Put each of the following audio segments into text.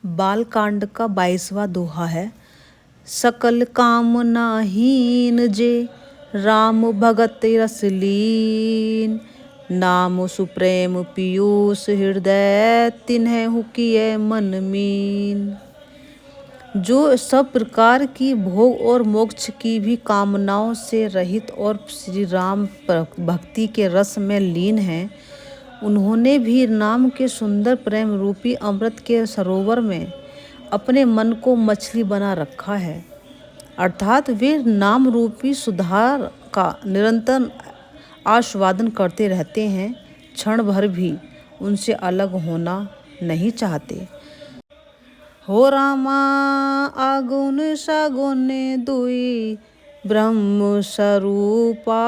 बालकांड का 22वां दोहा है। सकल कामनाहीन जे राम भगत रस लीन, नाम सुप्रेम पीयूष हृदय तिन्हु किए मन मीन। जो सब प्रकार की भोग और मोक्ष की भी कामनाओं से रहित और श्री राम भक्ति के रस में लीन हैं, उन्होंने भी नाम के सुंदर प्रेम रूपी अमृत के सरोवर में अपने मन को मछली बना रखा है। अर्थात वे नाम रूपी सुधार का निरंतर आस्वादन करते रहते हैं, क्षण भर भी उनसे अलग होना नहीं चाहते। हो रामा आगुन सगुन दुई ब्रह्म स्वरूपा,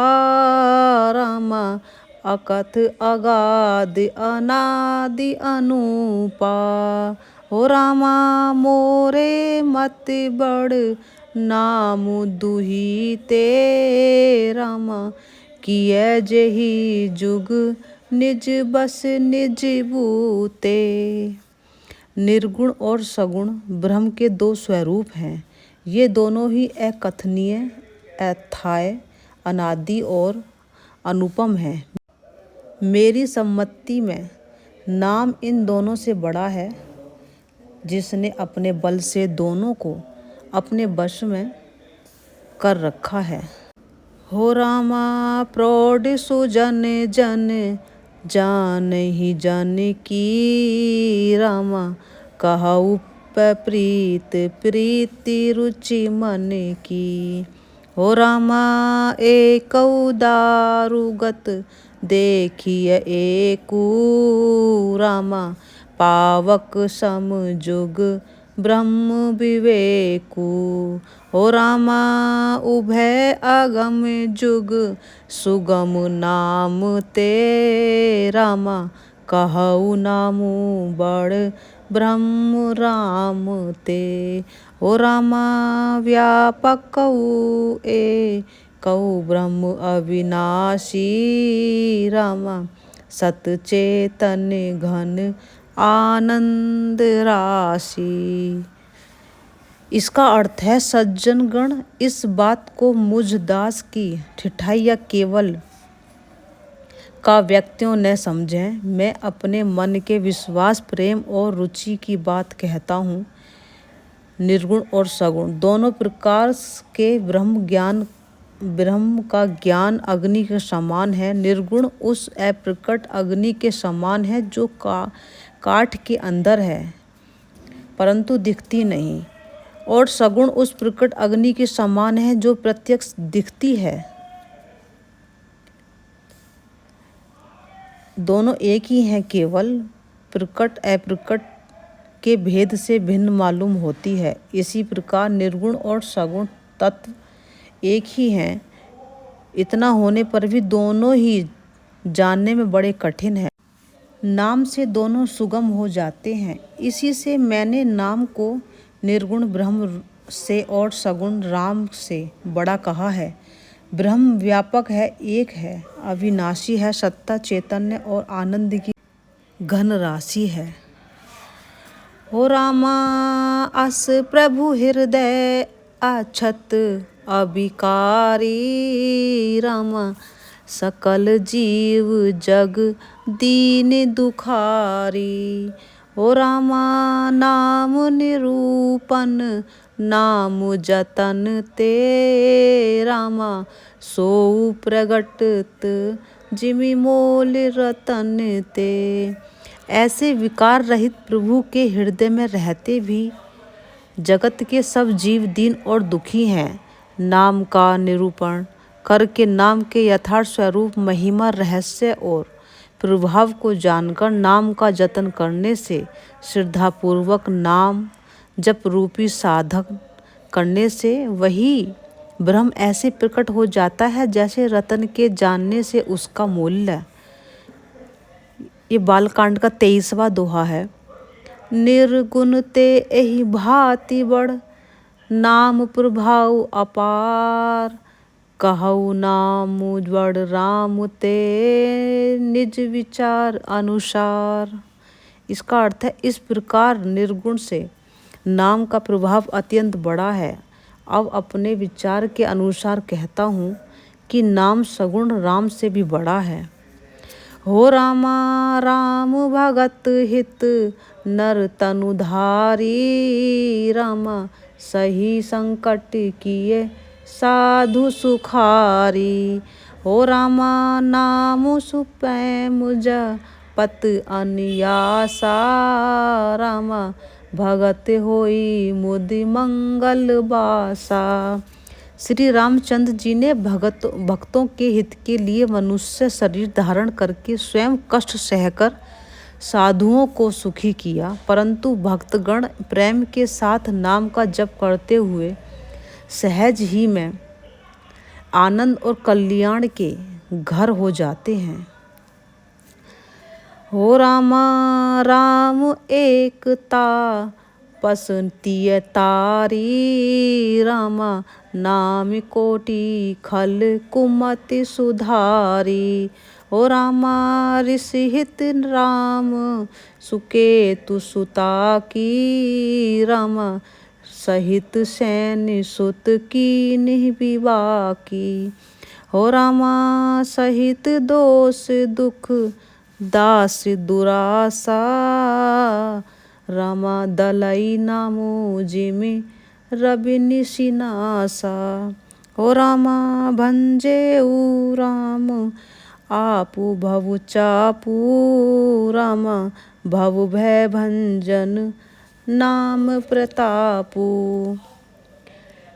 रामा अकथ अगाध अनादि अनूपा। हो रामा मोरे मत बड़ नाम दुही ते, रामा किए जेहि जुग निज बस निज बूते। निर्गुण और सगुण ब्रह्म के दो स्वरूप हैं। ये दोनों ही अकथनीय, अथाय, अनादि और अनुपम हैं। मेरी सम्मति में नाम इन दोनों से बड़ा है, जिसने अपने बल से दोनों को अपने वश में कर रखा है। हो रामा प्रौढ़ सुजन जन जान ही जन की, रामा कहु प्रीत प्रीति रुचि मन की। हो रामा एकौ दारुगत देखिए एकू, रामा पावक सम जुग ब्रह्म विवेकू। हो रामा उभय अगम जुग सुगम नाम ते, रामा कहु नामु बड़ ब्रह्म राम ते। हो रामा व्यापक कऊ ब्रह्म अविनाशी, रामा सत चेतन घन आनंद राशि। इसका अर्थ है, सज्जनगण इस बात को मुझ दास की ठिठाई या केवल का व्यक्तियों न समझें। मैं अपने मन के विश्वास, प्रेम और रुचि की बात कहता हूँ। निर्गुण और सगुण दोनों प्रकार के ब्रह्म का ज्ञान अग्नि के समान है। निर्गुण उस अप्रकट अग्नि के समान है जो काठ के अंदर है परंतु दिखती नहीं, और सगुण उस प्रकट अग्नि के समान है जो प्रत्यक्ष दिखती है। दोनों एक ही हैं, केवल प्रकट अप्रकट के भेद से भिन्न मालूम होती है। इसी प्रकार निर्गुण और सगुण तत्व एक ही हैं, इतना होने पर भी दोनों ही जानने में बड़े कठिन हैं। नाम से दोनों सुगम हो जाते हैं। इसी से मैंने नाम को निर्गुण ब्रह्म से और सगुण राम से बड़ा कहा है। ब्रह्म व्यापक है, एक है, अविनाशी है, सत्ता, चैतन्य और आनंद की घन राशि है। हो रामा अस प्रभु हृदय अछत अविकारी, रामा सकल जीव जग दीन दुखारी। हो रामा नाम निरूपन नाम जतन ते, रामा सोऊ प्रगटत जिमि मोल रतन ते। ऐसे विकार रहित प्रभु के हृदय में रहते भी जगत के सब जीव दीन और दुखी हैं। नाम का निरूपण करके नाम के यथार्थ स्वरूप, महिमा, रहस्य और प्रभाव को जानकर नाम का जतन करने से, श्रद्धापूर्वक नाम जप रूपी साधन करने से वही ब्रह्म ऐसे प्रकट हो जाता है जैसे रतन के जानने से उसका मूल्य। ये बालकांड का 23वां दोहा है। निर्गुण ते एहि भांति बड़ नाम प्रभाव अपार, कहु नाम बड़ राम ते निज विचार अनुसार। इसका अर्थ है इस प्रकार निर्गुण से नाम का प्रभाव अत्यंत बड़ा है। अब अपने विचार के अनुसार कहता हूँ कि नाम सगुण राम से भी बड़ा है। हो रामा राम भगत हित नर तनुधारी, रामा सही संकट किए साधु सुखारी। हो रामा नाम सुपै मुझ पत अनियासा, रामा भगत होई मुदि मंगल बासा। श्री रामचंद्र जी ने भक्तों के हित के लिए मनुष्य शरीर धारण करके स्वयं कष्ट सहकर साधुओं को सुखी किया, परंतु भक्तगण प्रेम के साथ नाम का जप करते हुए सहज ही में आनंद और कल्याण के घर हो जाते हैं। हो रामा राम एकता पसंतीय तारी, रामा नाम कोटि खल कुमति सुधारी। हो रामा ऋषि हित राम सुकेतु सुता की, रामा सहित सैन्य सुत की निविवा की। हो रामा सहित दोष दुख दास दुरासा, रामा दलई नामो जिमि रवि निशिनासा। हो रामा भंजे राम आपु भव चापू, रामा भव भय भंजन नाम प्रतापू।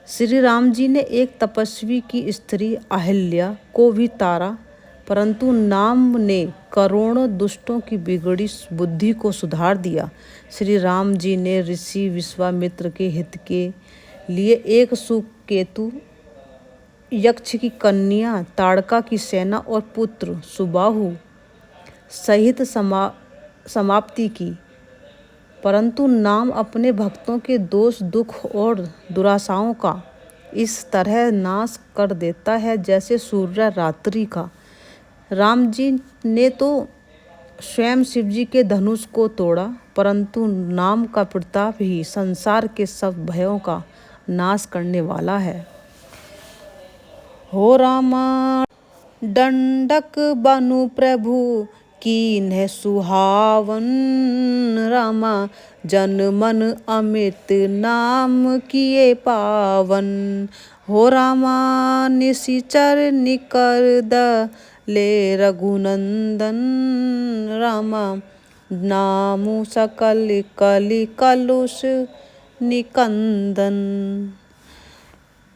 श्री राम जी ने एक तपस्वी की स्त्री अहिल्या को भी तारा, परंतु नाम ने करोड़ों दुष्टों की बिगड़ी बुद्धि को सुधार दिया। श्री राम जी ने ऋषि विश्वामित्र के हित के लिए एक सुकेतु यक्ष की कन्या ताड़का की सेना और पुत्र सुबाहु सहित समाप्ति की, परंतु नाम अपने भक्तों के दोष दुख और दुराशाओं का इस तरह नाश कर देता है जैसे सूर्य रात्रि का। राम जी ने तो स्वयं शिव जी के धनुष को तोड़ा, परंतु नाम का प्रताप ही संसार के सब भयों का नाश करने वाला है। हो रामा दंडक बनु प्रभु कीन्ह सुहावन, रामा जन मन अमित नाम किए पावन। हो रामा निशिचर निकर ले रघुनंदन, रामा नामु सकल कलि कलुष निकंदन।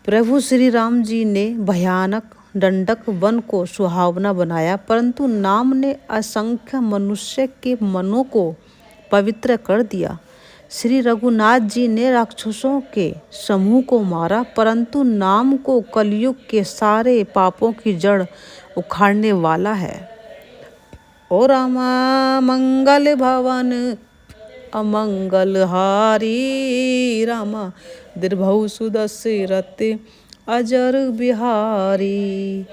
प्रभु श्री राम जी ने भयानक दंडक वन को सुहावना बनाया, परंतु नाम ने असंख्य मनुष्य के मनों को पवित्र कर दिया। श्री रघुनाथ जी ने राक्षसों के समूह को मारा, परंतु नाम को कलयुग के सारे पापों की जड़ उखाड़ने वाला है। ओ रामा मंगल भवन अमंगल हारी, रामा दीर्घौ सुदशरथ अजर बिहारी।